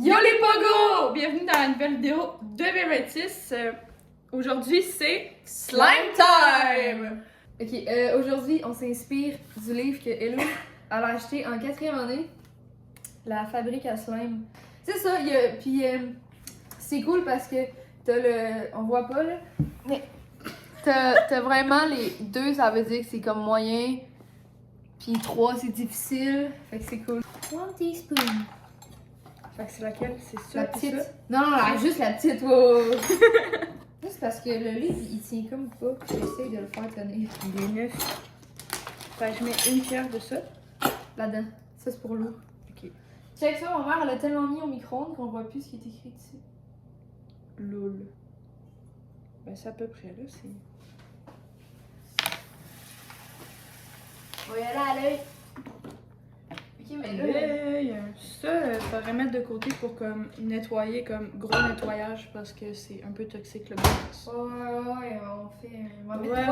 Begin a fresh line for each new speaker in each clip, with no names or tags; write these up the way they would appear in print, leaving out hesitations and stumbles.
Yo les pogos! Bienvenue dans la nouvelle vidéo de Veritis. Aujourd'hui, c'est Slime Time!
Ok, aujourd'hui, on s'inspire du livre que Hello a acheté en 4e année, La fabrique à slime. C'est ça, puis c'est cool parce que t'as le... On voit pas là, mais t'as vraiment les 2, ça veut dire que c'est comme moyen, puis 3, c'est difficile, fait que c'est cool. 1 teaspoon.
Fait que c'est laquelle? C'est ça?
La
puis
petite.
ça?
Non, juste la petite, wow. Juste parce que le livre, il tient comme pas. J'essaie de le faire tenir.
Il est neuf. Fait que je mets une cuillère de ça.
Là-dedans. Ça, c'est pour l'eau.
Ok.
Check ça, ma mère, elle a tellement mis au micro-ondes qu'on voit plus ce qui est écrit dessus.
Lol. Ben, c'est à peu près là, c'est.
On va y aller à l'œil. Ok, mais là.
Ça, faudrait mettre de côté pour comme nettoyer, comme gros nettoyage parce que c'est un peu toxique le box.
Ouais, on fait. On va mettre
Ouais.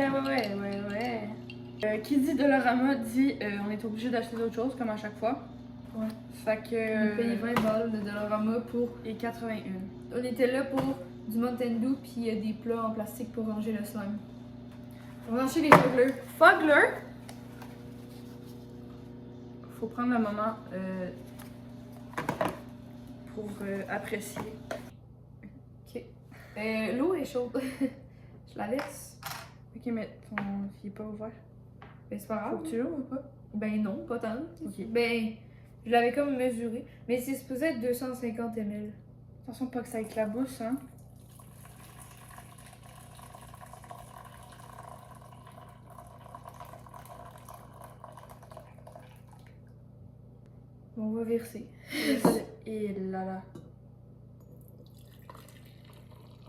3 minutes.
Ouais. Qui dit Dollarama dit on est obligé d'acheter d'autres choses comme à chaque fois.
Ouais.
Fait que.
On a payé 20 balles de Dollarama pour.
Et 81.
On était là pour du Mountain Dew puis des plats en plastique pour ranger le slime. On va acheter des fogleurs.
Fogler! Faut prendre le moment pour apprécier.
Ok. L'eau est chaude. Je la laisse.
Ok, mais il est pas ouvert.
Ben, c'est pas grave.
Faut que tu l'ouvres ou pas?
Ben non, pas tant.
Ok.
Ben, je l'avais comme mesuré. Mais c'est supposé être 250 ml.
Attention pas que ça éclabousse, hein.
On va verser.
Et là.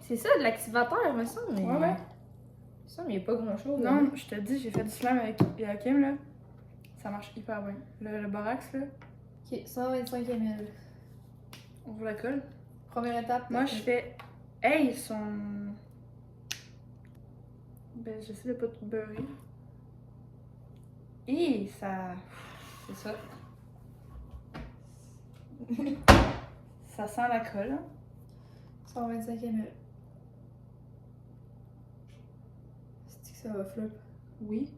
C'est ça, de l'activateur, me semble. Mais...
Ouais.
Ça, mais il n'y a pas grand chose.
Non, je te dis, j'ai fait du slime avec Kim là. Ça marche hyper bien. Le borax là,
Ok, 125 ml.
on vous la colle.
Première étape.
Moi je fais. Hey, ils sont. Ben, j'essaie de pas tout beurrer. Et ça. C'est ça. Ça sent la colle. Hein?
125 ml. C'est que ça va flop.
Oui.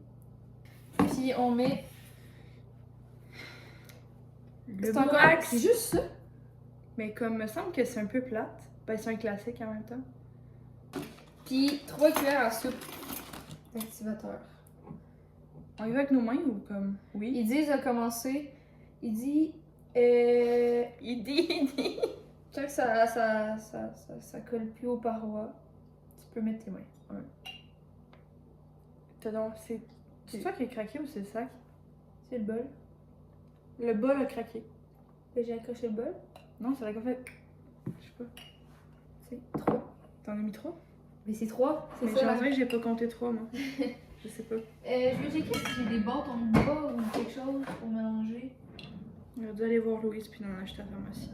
Puis on met.
Le
C'est encore.
borax.
C'est juste ça.
Mais comme me semble que c'est un peu plate. Ben, c'est un classique en même temps.
Puis 3 cuillères à soupe d'activateur.
On y va avec nos mains ou comme. Oui.
Ils disent de commencer. Il dit.
Il dit.
Tant que ça colle plus aux parois, tu peux mettre tes mains. Ouais.
T'as donc. C'est toi qui as craqué ou c'est le sac?
C'est le bol.
Le bol a craqué.
Là, j'ai accroché le bol.
Non, c'est la qu'on fait. Je sais pas.
C'est 3.
T'en as mis 3?
Mais c'est 3.
Mais
C'est ça.
j'en dirais que j'ai pas compté 3, moi. Je sais pas.
Je vais checker si j'ai des bâtons de bois ou quelque chose pour mélanger.
J'aurais dû aller voir Louise puis d'en acheter à la pharmacie.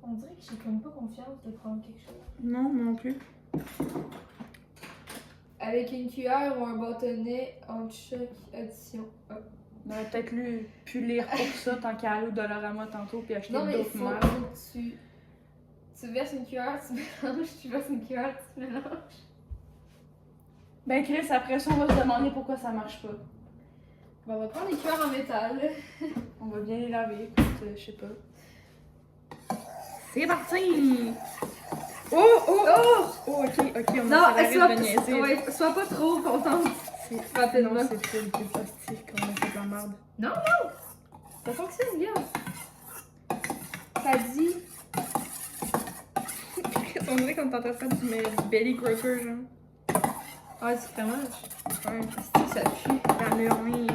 On dirait que j'ai comme pas confiance de prendre quelque chose.
Non, moi non plus.
Avec une cuillère ou un bâtonnet entre chaque addition. Hop.
On aurait peut-être pu lire pour ça tant qu'à aller au Dollarama tantôt puis acheter
Non, mais il
d'autres
faut
marques.
que tu verses une cuillère, tu mélanges, tu verses une cuillère, tu mélanges.
Ben Chris, après ça, on va se demander pourquoi ça marche pas.
Bon, on va prendre des cuillères en métal.
On va bien les laver, écoute, je sais pas. C'est parti! Oh! Oh, ok, on
Non,
a de niaiser.
ouais, sois pas trop contente.
C'est
Rapidement.
Non, c'est fil de plastique, on a fait de la merde.
Non, ça fonctionne bien. Ça dit.
On dirait qu'on est en train de faire du belly crocker, genre.
Ah, c'est vraiment.
Ouais,
C'est que ça pue.
dans le nez.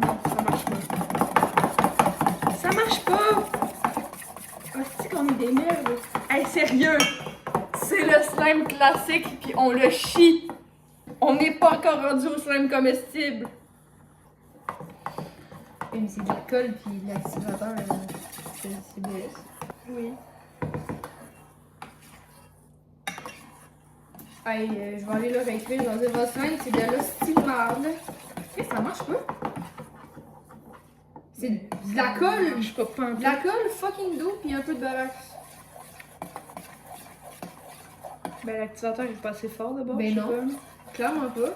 Non, ça marche pas. Ça marche pas! Ah, c'est qu'on est des merdes. Hey, sérieux! C'est le slime classique, puis on le chie. On n'est pas encore rendu au slime comestible.
Oui, mais c'est de la colle puis de l'activateur. C'est BS.
Oui.
Hey, je vais aller là réécrire, je vais dire votre slime, c'est de l'hostie de merde. Et ça marche pas. C'est de la colle.
Je sais pas
De la colle fucking d'eau pis un peu de borax.
Ben, l'activateur est pas assez fort d'abord.
Ben
je sais
non.
pas.
Clairement pas.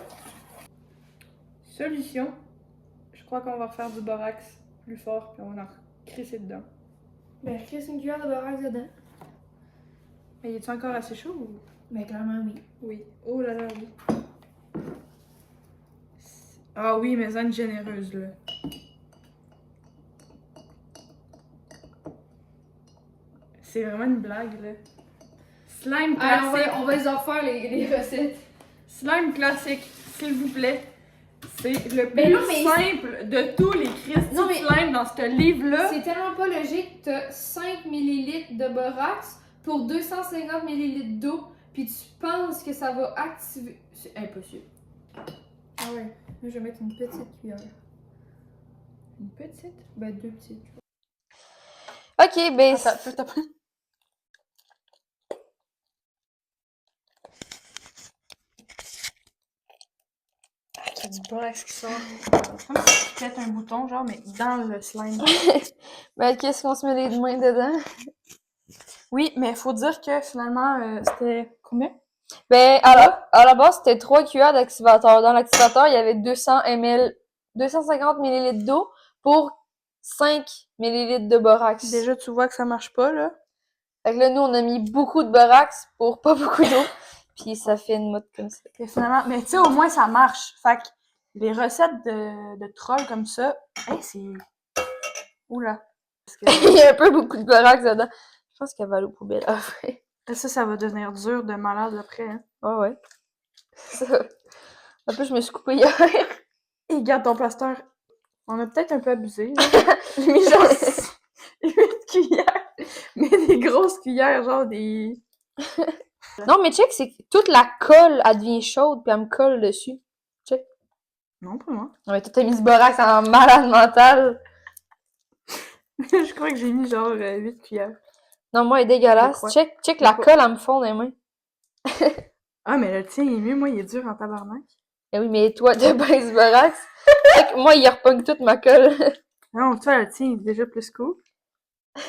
Solution. Je crois qu'on va refaire du borax plus fort, puis on va en crisser dedans.
Ben, je crisse une cuillère de borax dedans.
Mais est-tu encore assez chaud ou?
Ben, clairement, oui.
Oui. Oh là là, oui. Ah oui, mais zone généreuse, là. C'est vraiment une blague, là. Slime
Allez,
classique.
on va les en refaire les recettes.
Slime classique, s'il vous plaît. C'est le plus
Ben non, mais
simple de tous les Christy
Non, mais-
slime dans ce livre-là.
C'est tellement pas logique, t'as 5 ml de borax pour 250 ml d'eau, puis tu penses que ça va activer. C'est impossible. Ah ouais, je vais mettre une petite cuillère.
Une petite?
Ben, 2 petites.
Ok, ben.
T'as pas. Il y a du borax qui sort. C'est comme si tu pètes un bouton, genre, mais dans le slime.
Ben, qu'est-ce qu'on se met les mains dedans?
Oui, mais faut dire que finalement, c'était combien?
Ben, à la base, c'était 3 cuillères d'activateur. Dans l'activateur, il y avait 200 ml, 250 ml d'eau pour 5 ml de borax.
Déjà, tu vois que ça marche pas, là.
Fait que là, nous, on a mis beaucoup de borax pour pas beaucoup d'eau. Puis ça fait une mode comme ça.
Et finalement, mais tu sais, au moins, ça marche. Fait que les recettes de trolls comme ça, hey, c'est... Oula. Parce que
Il y a un peu beaucoup de borax dedans. Je pense qu'elle va aller aux poubelles après.
ça va devenir dur de malade après, hein.
Ouais, ouais. Ça. En plus, je me suis coupée hier.
Et garde ton plaster. On a peut-être un peu abusé, là. J'ai mis genre 8 cuillères. Mais des grosses cuillères, genre des...
Non, mais check, c'est que toute la colle, elle devient chaude, puis elle me colle dessus. Check.
Non, pas moi.
Non, mais toi, t'as mis du borax en malade mental.
Je crois que j'ai mis genre 8 cuillères.
Non, moi, elle est
Je
dégueulasse.
crois.
Check, la
crois.
colle, elle me fond dans les mains.
Ah, mais le tien, il est mieux. Moi, il est dur en tabarnak.
Eh oui, mais toi, t'as pas du borax. Check, moi, il repogne toute ma colle.
Non, toi, le tien, il est déjà plus cool.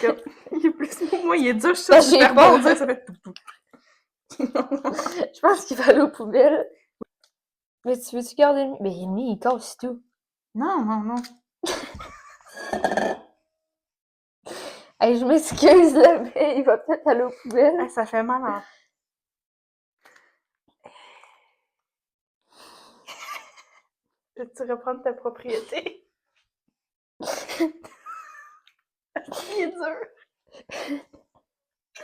Comme, il est plus... Moi, il est dur. Je
Ça,
suis
j'ai
super
peur.
bon dire, ça fait tout, tout.
Je pense qu'il va aller aux poubelles. Mais tu veux-tu garder le mien? Mais le mien, il casse tout.
Non, non, non.
Hey, je m'excuse, là, mais il va peut-être aller aux poubelles.
Ah, ça fait mal en... Veux-tu reprendre ta propriété? Il est dur.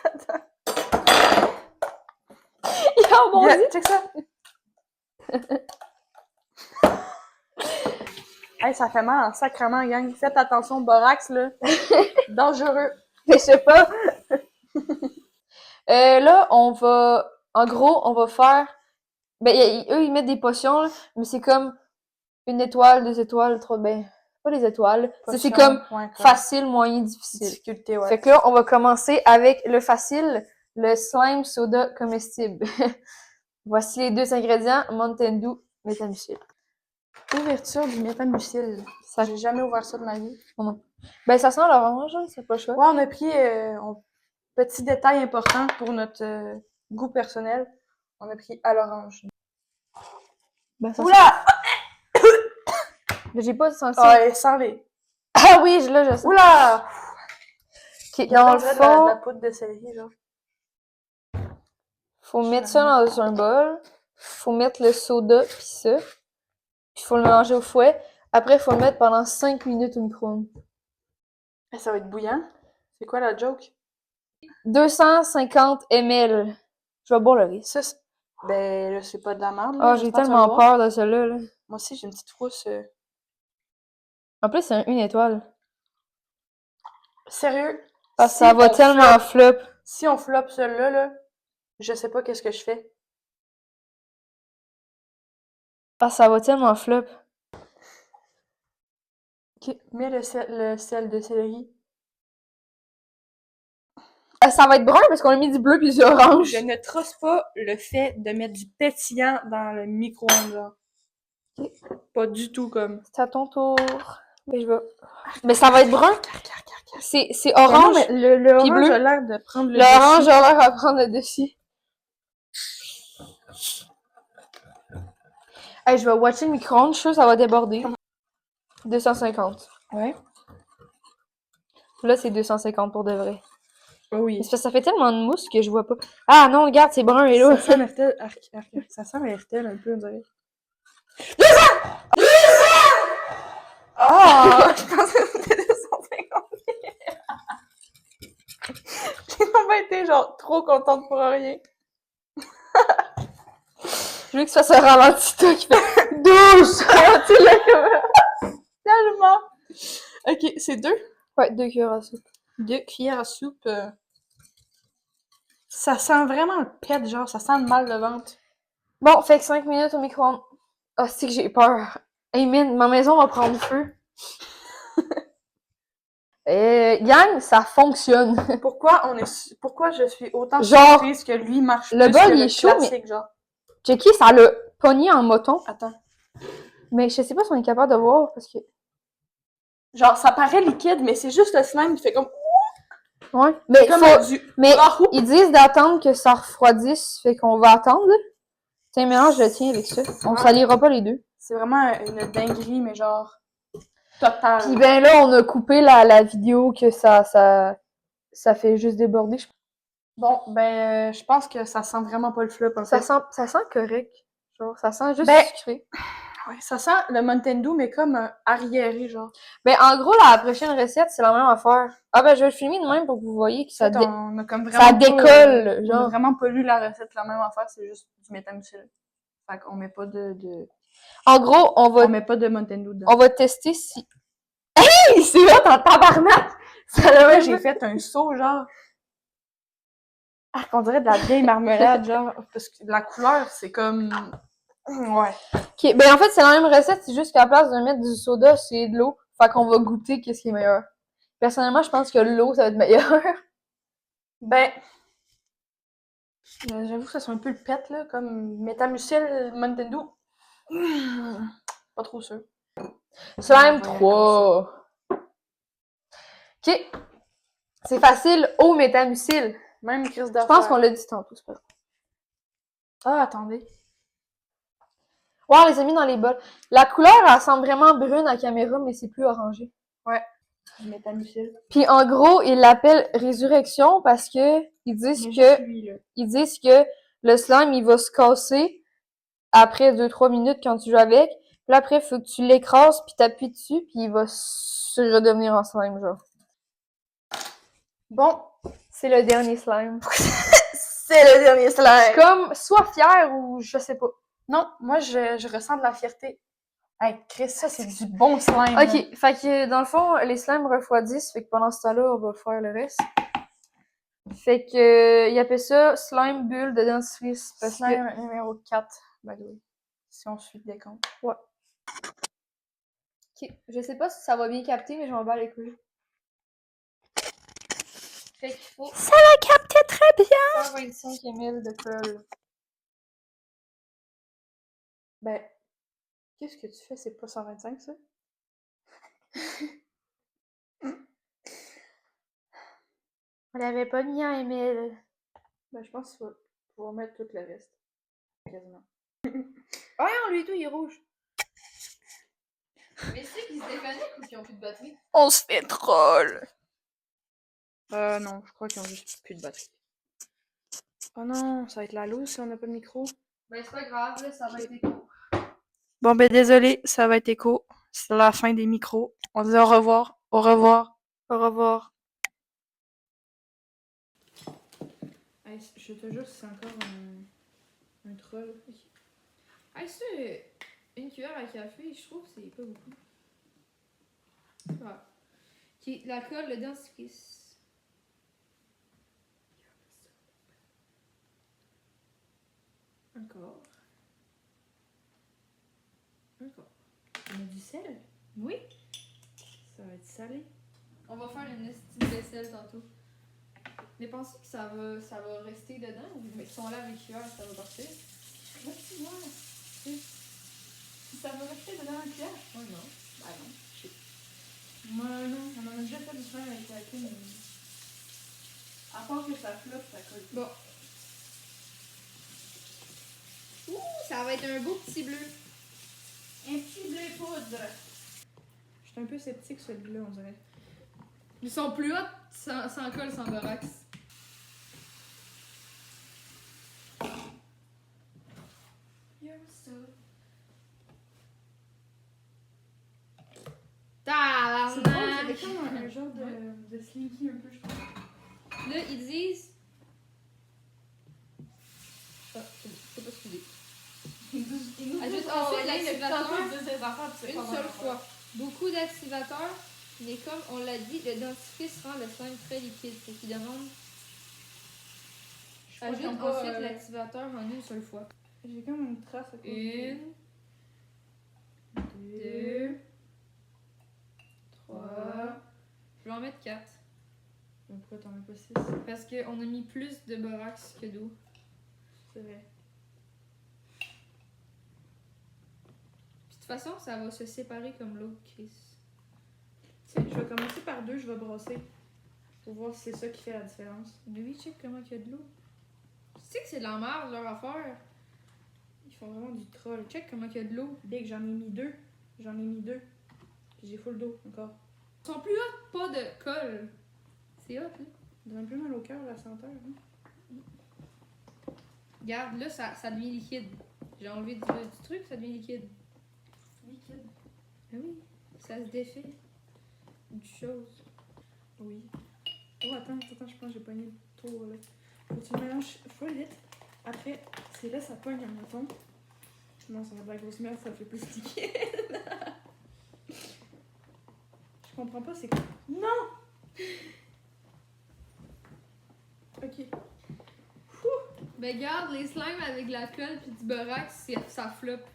Attends.
Il a rebondi.
Yeah, check ça. Hey, ça fait mal en sacrement, gang. Faites attention, borax, là. Dangereux.
Mais je sais pas. Là, on va... En gros, on va faire... Ben, eux, ils mettent des potions, là, mais c'est comme 1 étoile, 2 étoiles, 3... Ben, pas des étoiles. C'est comme facile, moyen, difficile.
Difficulté, ouais.
Fait que là, on va commencer avec le facile, le slime soda comestible. Voici les 2 ingrédients, Mountain Dew, méthamucil.
Ouverture du méthamucil.
Ça...
J'ai jamais ouvert ça de ma vie.
Ben, ça sent l'orange, hein, c'est pas le choix.
Ouais, on a pris... petit détail important pour notre goût personnel. On a pris à l'orange.
Ben, ça
Oula!
Mais j'ai pas senti.
Ah, sans les...
Ah oui, je sais.
Oula!
Ok, dans le
de la
fond,
poudre de céleri, genre.
faut mettre ça dans un bol. Faut mettre le soda pis ça. Puis faut le mélanger au fouet. Après, faut le mettre pendant 5 minutes au micro-ondes.
Ah, ça va être bouillant. C'est quoi la joke?
250 ml. Je vais boire le risque.
Ça, ben là, c'est pas de la merde.
Ah, j'ai tellement peur de celui-là. Là.
Moi aussi, j'ai une petite frousse.
En plus, c'est un 1 étoile.
Sérieux?
Parce que
Si
ça va
on
tellement flop.
Si on floppe celui-là, là, je sais pas qu'est-ce que je fais.
Parce que ça va tellement flop.
Ok, mets le sel de céleri.
Ça va être brun parce qu'on a mis du bleu puis du orange.
Je ne trosse pas le fait de mettre du pétillant dans le micro-ondes, genre. Pas du tout comme.
C'est à ton tour. Mais je vais... Mais ça va être brun. C'est orange. Le
Puis
orange
bleu.
a
L'air de prendre le
l'orange
dessus.
a l'air à prendre le dessus. Hey, je vais watcher le micro-ondes. Je suis sûre que ça va déborder. 250.
Ouais.
Là, c'est 250 pour de vrai.
Oh oui.
Mais c'est parce que ça fait tellement de mousse que je vois pas. Ah non, regarde, c'est brun et là.
Ça sent Mertel. Ça sent Mertel un peu, on dirait.
Ah!
Je pensais que c'était 250. J'ai pas été genre trop contente pour rien.
Je veux que ce soit un ralenti toi qui fait 12! Tu l'as
Tellement. Ok, c'est 2.
Ouais, 2 cuillères à soupe.
2 cuillères à soupe. Ça sent vraiment le pet, genre, ça sent le mal de ventre.
Bon, fait que 5 minutes au micro-ondes. Ah, c'est que j'ai peur. Hey, man, ma maison va prendre feu. Gang, ça fonctionne.
Pourquoi je suis autant
Genre,
surprise que lui marche
le
plus
bol,
que
il
le
est chaud,
classique, genre.
Jackie, ça l'a pogné en moton.
Attends.
Mais je sais pas si on est capable de voir parce que.
Genre, ça paraît liquide, mais c'est juste le slime qui fait comme...
Ouais. Mais,
Comme du...
mais
Rahou.
ils disent d'attendre que ça refroidisse, fait qu'on va attendre. Là. Tiens, mélange le tien avec ça. On salira pas les deux.
C'est vraiment une dinguerie, mais genre... Totale.
Puis ben là, on a coupé la vidéo que ça fait juste déborder.
Bon, ben, je pense que ça sent vraiment pas le flop, en fait.
Ça sent correct. Genre, ça sent juste
Ben,
sucré.
Ouais, ça sent le Mountain Dew, mais comme arriéré, genre.
Ben, en gros, la prochaine recette, c'est la même affaire. Ah ben, je vais le filmer de même pour que vous voyez que ça,
On a comme vraiment
ça
pas,
décolle,
on a
genre.
vraiment pas lu la recette, la même affaire, c'est juste du métamucil. Fait qu'on met pas de...
En gros,
On met pas de Mountain Dew dedans.
on va tester si... Hey! C'est hot en tabarnak! Ça l'a
Là,
même
j'ai fait un saut, genre... Ah, on dirait de la vieille marmelade, genre. Parce que la couleur, c'est comme... Ouais.
Ok, ben en fait, c'est la même recette, c'est juste qu'à la place de mettre du soda, c'est de l'eau. Fait qu'on va goûter qu'est-ce qui est meilleur. Personnellement, je pense que l'eau, ça va être meilleur.
Ben... J'avoue que ça c'est un peu le pet, là, comme métamucil, Mountain Dew. Pas trop sûr.
Slime
Ouais,
3. Ok. C'est facile, eau métamucil.
Même crise
Je
d'affaires.
pense qu'on l'a dit tantôt, c'est pas grave.
Ah, attendez.
Ouais, on les a mis dans les bols. La couleur, elle semble vraiment brune à la caméra, mais c'est plus orangé.
Ouais. Du métamucil.
Puis en gros, ils l'appellent résurrection parce que ils disent que le slime, il va se casser après 2-3 minutes quand tu joues avec. Puis après, il faut que tu l'écrases puis t'appuies dessus puis il va se redevenir en slime, genre.
Bon.
C'est le dernier slime.
C'est le dernier slime.
Comme, sois fier ou je sais pas.
Non, moi, je ressens de la fierté. Hey, Chris, ça, c'est du bon slime.
Ok, fait que dans le fond, les slimes refroidissent, fait que pendant ce temps-là, on va faire le reste. Fait que, ils appellent ça slime bulle de dentifrice. Parce
Slime numéro 4, by the way. Si on suit le décompte.
Ouais. Ok, je sais pas si ça va bien capter, mais je m'en bats les couilles. Fait qu'il faut
Ça va capter très bien!
125 ml de colle.
Ben, qu'est-ce que tu fais? C'est pas 125, ça?
On l'avait pas mis en ml.
Ben, je pense qu'il va pouvoir mettre tout le reste. Quasiment.
Ouais, on lui tout, il est rouge. Mais c'est qu'ils se déconnectent ou qu'ils ont plus de batterie?
On se fait troll! Non, je crois qu'ils ont juste plus de batterie. Oh non, ça va être la loose si on n'a pas de micro.
Ben, c'est pas grave, là, ça va être écho.
Bon, ben, désolé, ça va être écho. C'est la fin des micros. On dit au revoir. Au revoir.
Au revoir.
Hey, je te jure, c'est encore un troll. Hey, c'est une cuillère à café, je trouve que c'est pas beaucoup. Ouais. Ok, la colle, le dentifrice. Encore. Encore. On a du sel? Oui. Ça va être salé.
On va faire une petite vaisselle tantôt.
Mais pensez que ça va rester dedans ou mais si on lave les cuillères, ça va partir?
Là, tu vois. Si ça va rester dedans la cuillère?
Oh non.
Bah non. Moi, non. On en a déjà fait du pain avec la queue, mais... À part que ça flotte, ça colle.
Bon. Ouh, ça va être un beau petit bleu.
Un petit bleu poudre. Je suis un peu sceptique sur celui-là, on dirait.
Ils sont plus hauts sans colle, sans borax.
You're so... C'est drôle,
Tabarnak!
c'est comme un genre de slinky un peu, je trouve.
Là, ils disent... Ah, c'est pas ce qu'il dit. Ajoute ensuite l'activateur une seule fois. Beaucoup d'activateurs, mais comme on l'a dit, le dentifrice rend le slime très liquide. C'est qu'il demande... Ajoute ensuite l'activateur en une seule fois.
J'ai comme une trace à côté.
1, 2, 3. Je vais en mettre 4.
Mais pourquoi t'en mets pas 6?
Parce qu'on a mis plus de borax que d'eau.
C'est vrai.
Puis de toute façon, ça va se séparer comme l'autre, Chris.
Tu sais, je vais commencer par 2, je vais brosser. Pour voir si c'est ça qui fait la différence.
Mais oui, check comment il y a de l'eau. Tu sais que c'est de la merde leur affaire.
Ils font vraiment du troll.
Check comment il y a de l'eau.
Dès que j'en ai mis 2, j'en ai mis 2. Puis j'ai full d'eau encore.
Ils sont plus hot, pas de colle. C'est hot, là.
Ça donne un peu mal au cœur la senteur. Hein?
Regarde, là, ça devient liquide. J'ai enlevé du truc, ça devient liquide.
Liquide.
Ah oui, ça se défait. Du chose.
Oui. Oh, attends, je pense que j'ai pogné trop là. Faut que tu le mélanges full vite. Après, c'est là, ça pogne en mettons. Non, ça va de la grosse merde, ça fait plus liquide. Je comprends pas, c'est quoi? Non! Ok.
Ben, regarde, les slimes avec de la colle puis du borax, ça floppe.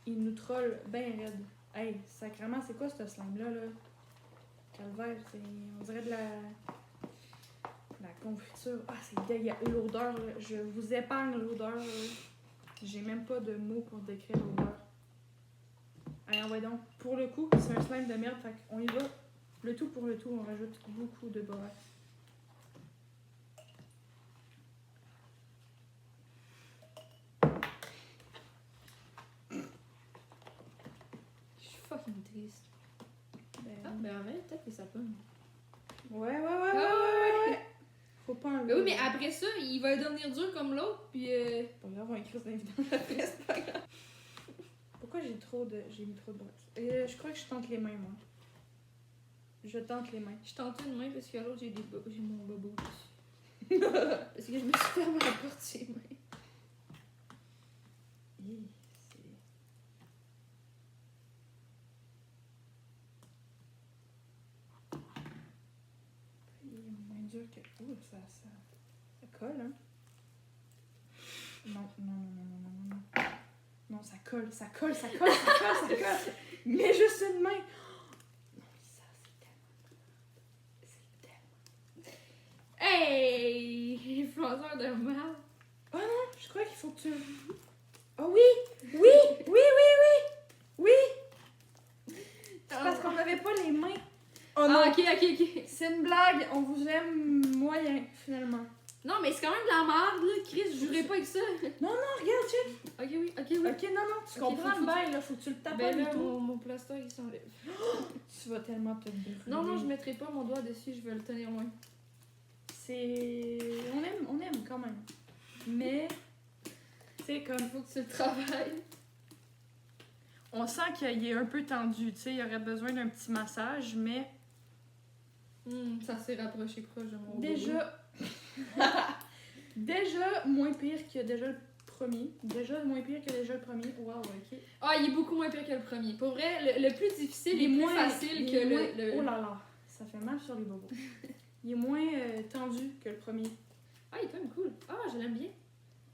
Il nous troll ben raide. Hey, sacrément, c'est quoi ce slime-là, là? Calvaire, on dirait de la confiture. Ah, c'est dégueulasse. L'odeur, là, je vous épargne l'odeur. Là. J'ai même pas de mots pour décrire l'odeur. Allez, on va donc. Pour le coup, c'est un slime de merde, fait qu'on y va. Le tout pour le tout, on rajoute beaucoup de borax.
Je suis fucking triste.
Ben,
Ah, ben en vrai, peut-être que ça pomme.
ouais. Faut pas enlever.
Ben oui, mais après ça, il va devenir dur comme l'autre, puis
Pas grave, on va écrire ça évidemment après, c'est pas grave. Pourquoi j'ai mis trop de borax? Je crois que je tente les mains, moi. Je tente les mains.
je tente une main parce que l'autre, j'ai mon bobo dessus. Parce que je me suis fermé la porte ses mains.
Hi, c'est... Il est moins dur que... Ouh, ça colle, hein? Non. Non, ça colle. Mais juste une main! Non, ça, c'est tellement...
Hey! Influenceur de mal.
Oh non, je crois qu'il faut que tu... Oh oui! C'est parce qu'on n'avait pas les mains. Oh non!
Ah, ok.
C'est une blague, on vous aime moyen, finalement.
Non, mais c'est quand même de la merde, là, Chris, je jouerai pas avec ça.
Non, regarde, check!
Ok, oui.
Ok, non, tu
Ok,
comprends
faut-
le bail, là, faut que tu le tapes
Ben
et
là,
tout.
mon plaster, il s'enlève.
Tu vas tellement te brûler.
Non, je mettrai pas mon doigt dessus, je vais le tenir loin.
C'est... On aime quand même. Mais... C'est comme...
Faut que tu le travailles.
On sent qu'il est un peu tendu, tu sais, il aurait besoin d'un petit massage, mais...
Ça s'est rapproché proche de mon bobo.
Déjà... Déjà moins pire que déjà le premier. Wow, ok.
Ah, il est beaucoup moins pire que le premier. Pour vrai, le plus difficile est moins facile
il
que
est moins-
le...
Oh là là, ça fait mal sur les bobos. Il est moins tendu que le premier.
Ah, il est quand même cool. Ah, je l'aime bien.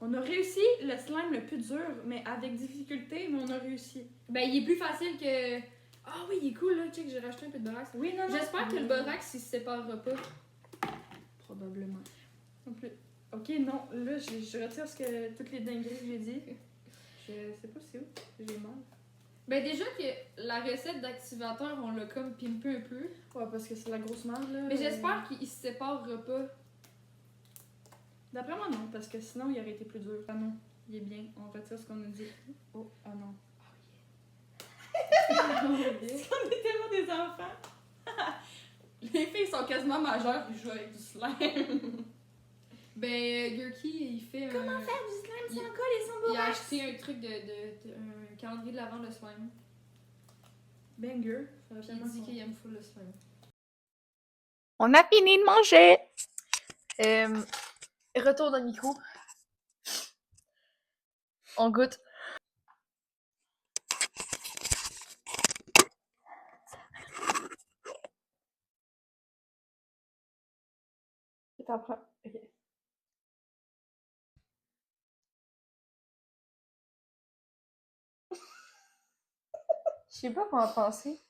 On a réussi le slime le plus dur, mais avec difficulté, mais on a réussi.
Ben, il est plus facile que... Ah oui, il est cool, là. Check, j'ai racheté un peu de borax.
Oui, non.
J'espère que le borax, il se séparera pas.
probablement. En plus... Ok, non, là, je retire toutes les dingueries que j'ai dit. Je sais pas c'est où, j'ai mal.
Ben déjà que la recette d'activateur, on l'a comme pimpé un peu.
Ouais, parce que c'est la grosse merde, là.
Mais j'espère qu'il se séparera pas.
D'après moi, non, parce que sinon, il aurait été plus dur. Ah non, il est bien, on retire ce qu'on a dit. Oh, ah non. On est tellement des enfants. Les filles sont quasiment majeures, ils jouent avec du slime.
Ben, Gurky, il fait
Comment faire du slime sans colle et sans
Il a
borax?
acheté un truc un calendrier de l'avant de slime.
Banger.
Puis il dit qu'il aime full le slime.
On a fini de manger! Retour dans le micro. On goûte. T'en prends. Ok. Je sais pas quoi en penser.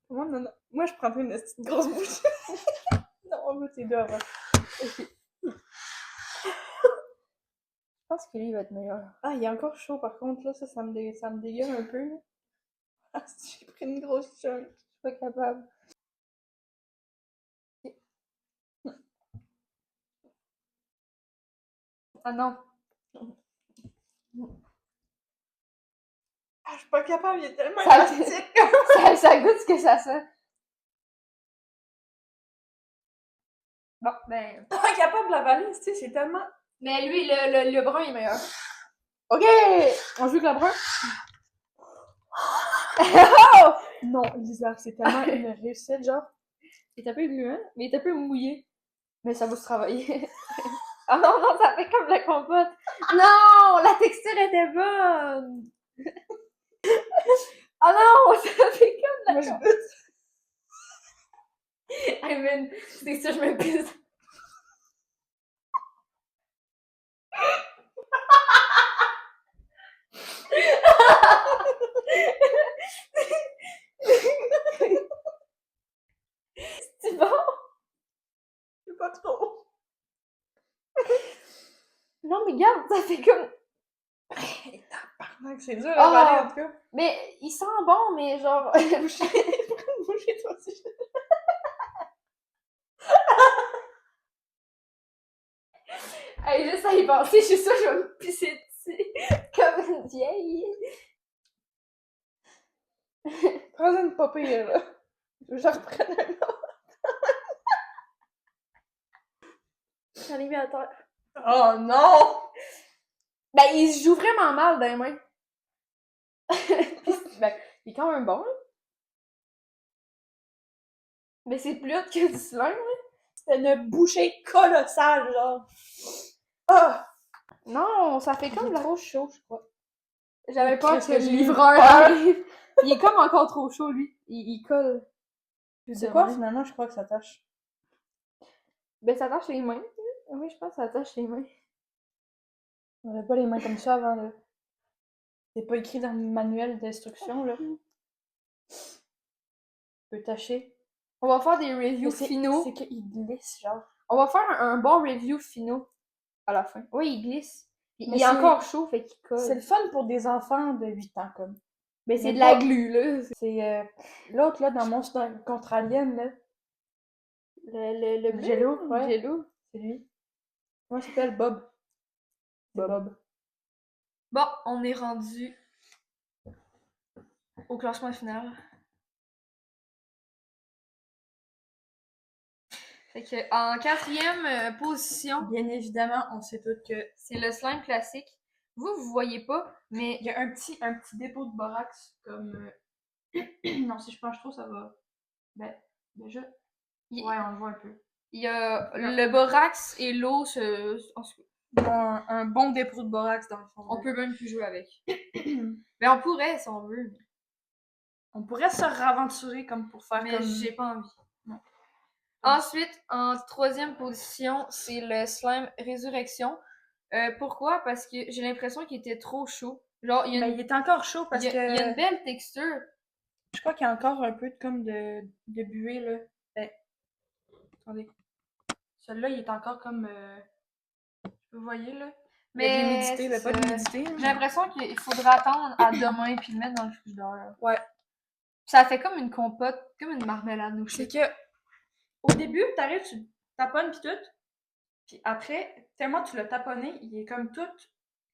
Moi, non, non. Moi, je prends pas une petite grosse bouche. Non, on goûte les deux avant.
Ok. Je pense que lui va être meilleur.
Ah, il est encore chaud par contre, là, ça me dégueule un peu. Là. Ah, j'ai pris une grosse chunk.
Je suis pas capable. Ah non.
Ah, je suis pas capable, il est tellement
Ça-
élastique.
Ça goûte ce que ça sent. Bon, ben.
Pas capable de l'avaler, tu sais, c'est tellement...
Mais lui, le brun est meilleur.
Ok! On joue avec la brun? Non, Lisa, c'est tellement une réussite, genre.
Il est un peu gluant, mais il est un peu mouillé. Mais ça va se travailler. Ah non, non, ça fait comme la compote. Non, la texture était bonne. Ah non, ça fait comme
Moi, je goûte.
Hey man, c'est ça, je me pisse. C'est bon?
Je sais pas trop.
Non, mais regarde, ça fait comme.
Tabarnak, c'est dur à avaler, en tout cas.
Mais il sent bon, mais genre.
Bouger, toi aussi.
Hey, juste à y penser, je suis sûre que je vais me pisser dessus. Comme une vieille.
Prends une pas pire, là. Je veux que je reprenne un autre.
J'en ai mis à terre.
Oh non!
Ben, il se joue vraiment mal dans les mains. Ben, il est quand même bon, là. Mais c'est plus haut que du slime, là.
C'était une bouchée colossale, genre. Ah!
Non, ça fait comme
Il est
la...
trop chaud, je crois.
J'avais peur
Qu'est-ce
que
que
le
j'ai
livreur
eu peur?
arrive. Il est comme encore trop chaud, lui. Il colle.
C'est quoi, finalement, je crois que ça tâche.
Ben, ça attache les mains. Oui, je pense que ça attache les mains.
On avait pas les mains comme ça avant, là. C'est pas écrit dans le manuel d'instruction, là. Tu peux tâcher.
On va faire des
Mais
reviews finaux.
c'est qu'il glisse, genre.
On va faire un bon review finaux à la fin. Oui, il glisse. Il
Mais
est
c'est-
encore chaud, fait qu'il colle.
C'est le fun pour des enfants de 8 ans, comme.
Mais c'est
mais
de la
pas-
glu, là.
C'est l'autre, là, dans Monstre contre Alien, là.
Le bleu,
Jello,
là,
ouais.
Jello.
C'est lui. Comment il s'appelle? Bob. C'est Bob.
Bon, on est rendu au classement final. Fait que, en quatrième position,
Bien évidemment, on sait tous que
c'est le slime classique. Vous voyez pas, mais
il y a un petit dépôt de borax comme. Non, si je penche trop, ça va. Ben, déjà.
il,
Ouais, on le voit un peu.
il y a le borax et l'eau
Un bon dépôt de borax dans le fond.
on peut même plus jouer avec. Mais on pourrait si on veut.
On pourrait se raventurer comme pour faire
Mais
comme.
j'ai pas envie.
Non.
Ensuite, en troisième position, c'est le slime résurrection. Pourquoi? Parce que j'ai l'impression qu'il était trop chaud. Genre, il y a
Ben,
une,
il est encore chaud parce
il y a
que.
une belle texture.
Je crois qu'il y a encore un peu comme de buée, là. Ben. Attendez. Celui-là, il est encore comme... vous voyez, là?
Mais
Il y a de l'humidité, mais
c'est
pas de
ça.
l'humidité.
J'ai l'impression qu'il faudra attendre à demain puis le mettre dans le frigidaire.
Ouais.
Ça fait comme une compote, comme une marmelade ou
C'est que, au début, t'arrives, tu taponnes pis tout. Puis après, tellement tu l'as taponné, il est comme tout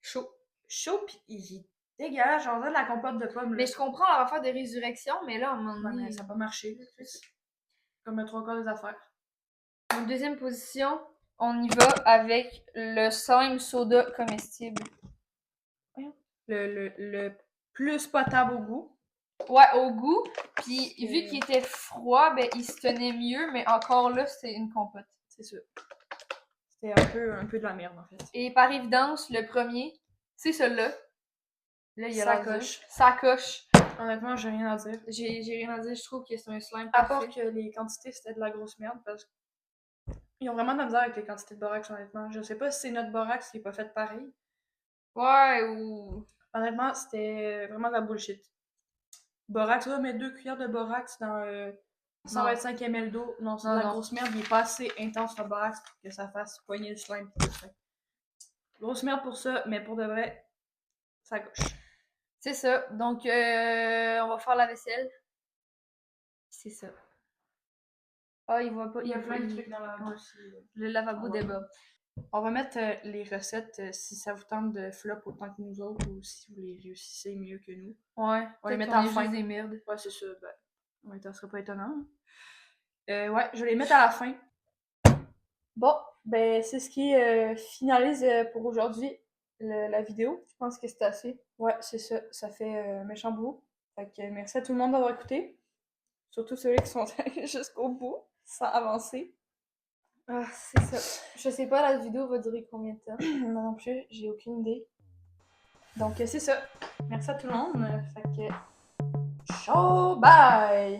chaud. Chaud pis il est dégueulasse, genre de la compote de pommes.
Mais je comprends, on va faire des résurrections, mais là, à un moment
Ouais,
donné...
mais ça n'a pas marché, là, Chris. Comme le 3/4 des affaires.
En deuxième position, on y va avec le slime soda comestible.
Le plus potable au goût.
Ouais, au goût. Puis
C'est-
vu qu'il était froid, ben il se tenait mieux, mais encore là, c'est une compote.
C'est sûr. C'était un peu de la merde, en fait.
Et par évidence, le premier, c'est celui-là. Là, il y a l'air dur.
Sacoche.
Sacoche.
Honnêtement, j'ai rien à dire.
J'ai rien à dire, je trouve que c'est un slime
À part
parfait.
que les quantités, c'était de la grosse merde, parce qu'ils ont vraiment de la misère avec les quantités de borax, honnêtement. Je sais pas si c'est notre borax qui est pas fait pareil.
Ouais, ou...
Honnêtement, c'était vraiment de la bullshit. Borax, on va mettre 2 cuillères de borax dans 125 ml d'eau. Non, c'est de la grosse merde, il est pas assez intense le borax pour que ça fasse poigner le slime. Grosse merde pour ça, mais pour de vrai, ça gauche.
C'est ça. Donc, on va faire la vaisselle. C'est ça. Ah, il voit pas.
Il y a plein de
il-
trucs dans la
ouais.
aussi.
Le lavabo
Ouais.
débat.
On va mettre les recettes si ça vous tente de flop autant que nous autres ou si vous les réussissez mieux que nous.
Ouais.
On va les
Peut-être
mettre
qu'on
à la
est
fin.
juste des merdes.
Ouais, c'est ça. Ben, ouais, ça serait pas étonnant. Ouais, je vais les mettre à la fin. Bon, ben c'est ce qui finalise pour aujourd'hui la vidéo.
Je pense que c'est assez.
Ouais, c'est ça. Ça fait méchant boulot. Fait que merci à tout le monde d'avoir écouté. Surtout ceux qui sont allés jusqu'au bout, sans avancer.
Ah, c'est ça. Je sais pas, la vidéo va durer combien de temps?
Moi non plus, j'ai aucune idée. Donc c'est ça. Merci à tout le monde. Fait que ciao, bye!